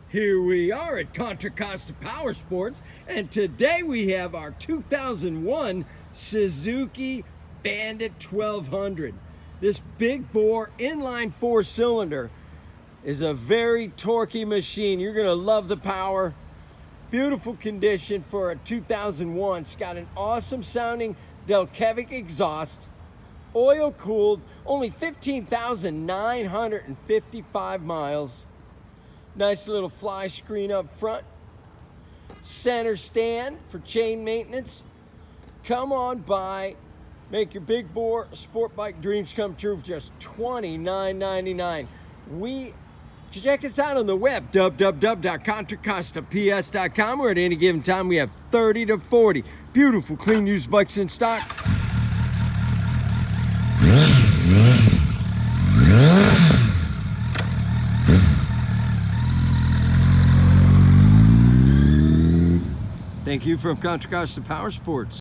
Here we are at Contra Costa Powersports, and today we have our 2001 Suzuki Bandit 1200. This big bore inline 4-cylinder is a very torquey machine. You're gonna love the power. Beautiful condition for a 2001. It's got an awesome sounding Delkevic exhaust, oil cooled, only 15,955 miles. Nice little fly screen up front. Center stand for chain maintenance. Come on by. Make your big bore sport bike dreams come true for just $29.99. Check us out on the web, www.contracostaps.com, where at any given time we have 30 to 40 beautiful, clean used bikes in stock. Thank you from Contra Costa Powersports.